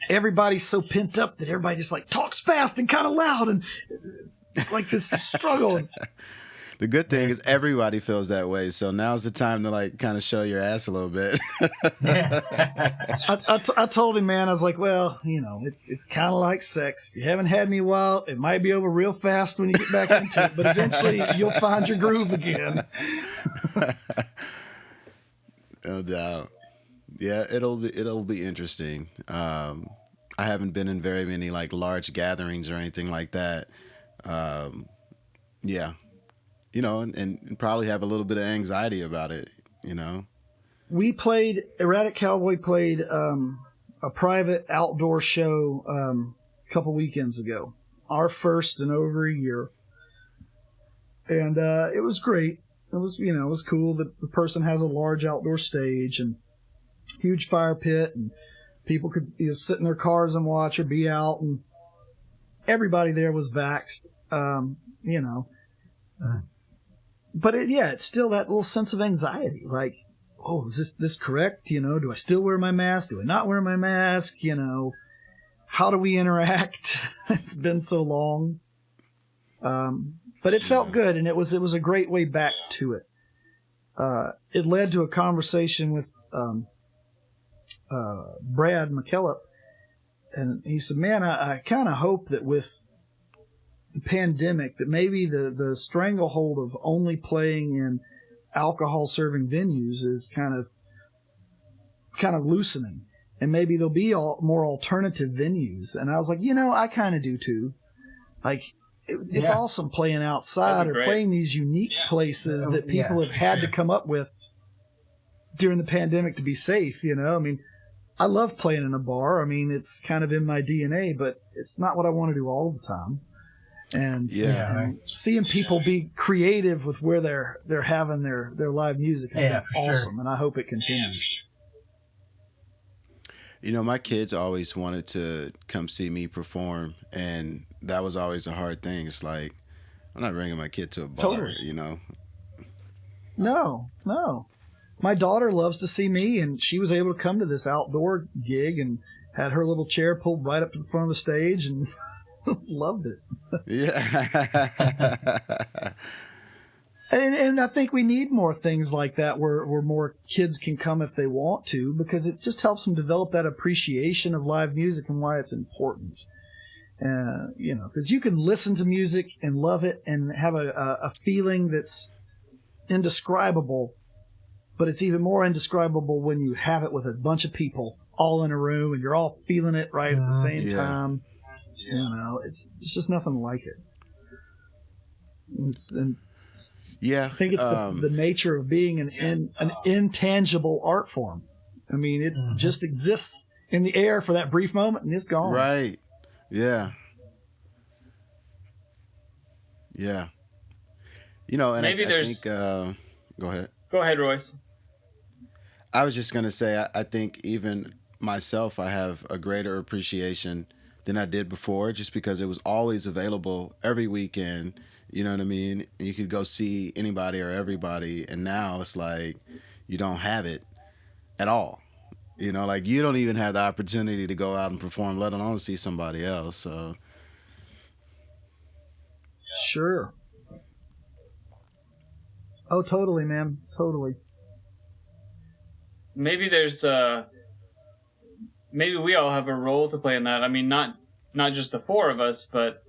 everybody's so pent up that everybody just like talks fast and kind of loud, and it's like this struggle. The good thing is everybody feels that way, so now's the time to like kind of show your ass a little bit. I told him, man, I was like, well, it's kind of like sex. If you haven't had me a while, it might be over real fast when you get back into it, but eventually you'll find your groove again. No doubt. Yeah, it'll be interesting. I haven't been in very many like large gatherings or anything like that. Yeah. And probably have a little bit of anxiety about it, We played, Erratic Cowboy played a private outdoor show a couple weekends ago. Our first in over a year. And it was great. It was cool. The person has a large outdoor stage and huge fire pit, and people could sit in their cars and watch or be out, and everybody there was vaxxed, But it's still that little sense of anxiety. Like, oh, is this correct? Do I still wear my mask? Do I not wear my mask? How do we interact? It's been so long. But it felt good, and it was a great way back to it. It led to a conversation with Brad McKillop, and he said, man, I kind of hope that with the pandemic that maybe the stranglehold of only playing in alcohol serving venues is kind of loosening, and maybe there'll be more alternative venues. And I was like, I kind of do too. Like, it's awesome playing outside or playing these unique places that people have had to come up with during the pandemic to be safe. I mean, I love playing in a bar. I mean, it's kind of in my DNA, but it's not what I want to do all the time. And seeing people be creative with where they're having their live music has been awesome, and I hope it continues. My kids always wanted to come see me perform, and that was always a hard thing. It's like, I'm not bringing my kid to a bar, Totally. No. My daughter loves to see me, and she was able to come to this outdoor gig and had her little chair pulled right up to the front of the stage and loved it. Yeah. And I think we need more things like that where more kids can come if they want to, because it just helps them develop that appreciation of live music and why it's important. Because you can listen to music and love it and have a feeling that's indescribable, but it's even more indescribable when you have it with a bunch of people all in a room and you're all feeling it right at the same time. It's just nothing like it. It's Yeah. I think it's the nature of being an intangible art form. I mean, it just exists in the air for that brief moment and it's gone. Right. Yeah. Yeah. You know, and Maybe I there's. think, go ahead. Go ahead, Royce. I was just going to say, I think even myself, I have a greater appreciation than I did before, just because it was always available every weekend. You know what I mean? You could go see anybody or everybody. And now it's like you don't have it at all. You know, like you don't even have the opportunity to go out and perform, let alone see somebody else. So. Sure. Oh, totally, man. Totally. Maybe there's maybe we all have a role to play in that. I mean, not just the four of us, but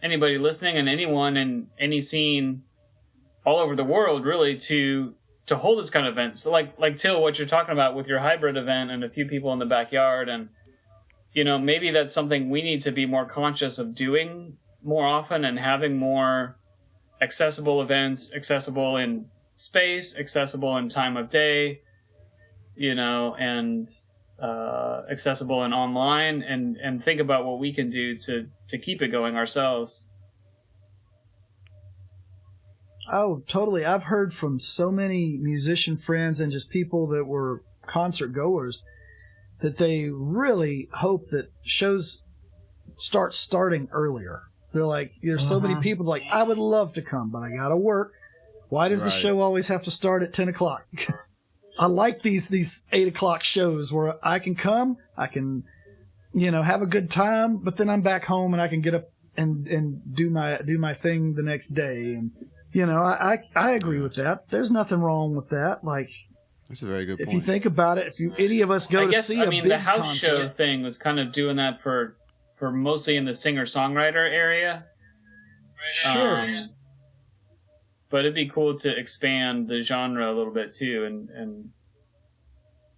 anybody listening and anyone in any scene all over the world, really, to hold this kind of event. So like Til, what you're talking about with your hybrid event and a few people in the backyard, and you know, maybe that's something we need to be more conscious of doing more often, and having more accessible events, accessible in space, accessible in time of day, you know, and accessible and online, and think about what we can do to keep it going ourselves. Oh, totally. I've heard from so many musician friends and just people that were concert goers that they really hope that shows starting earlier. They're like, there's so many people like, I would love to come, but I gotta work. Why does the show always have to start at 10 o'clock? I like these 8 o'clock shows where I can come, I can, you know, have a good time, but then I'm back home and I can get up and do my thing the next day. And, you know, I agree with that. There's nothing wrong with that. Like, That's a very good point. If you think about it, if any of us go to see a big the house concert, show thing was kind of doing that for mostly in the singer-songwriter area. Sure. But it'd be cool to expand the genre a little bit too, and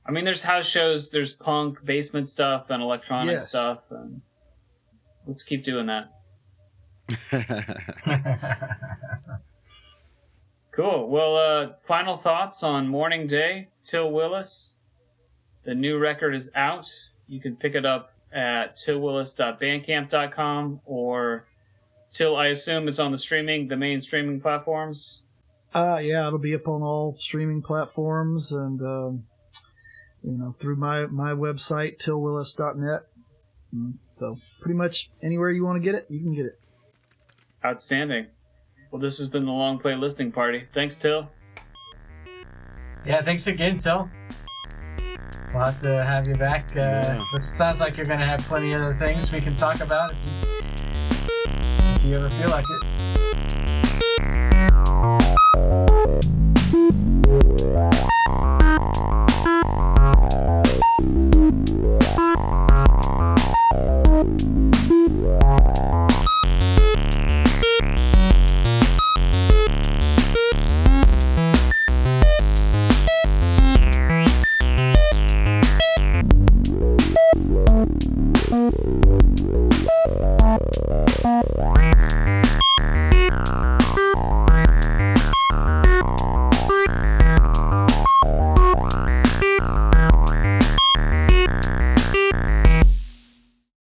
I mean, there's house shows, there's punk, basement stuff, and electronic stuff, and let's keep doing that. Cool. Well, final thoughts on Morning Day, Til Willis. The new record is out. You can pick it up at tilwillis.bandcamp.com, or Til, I assume it's on the main streaming platforms. Yeah, it'll be up on all streaming platforms, and through my website, tilwillis.net. So pretty much anywhere you want to get it, you can get it. Outstanding. Well, this has been the Long Play Listening Party. Thanks, Til. Yeah, thanks again, Til. We'll have to have you back. Which sounds like you're going to have plenty of other things we can talk about if you ever feel like it.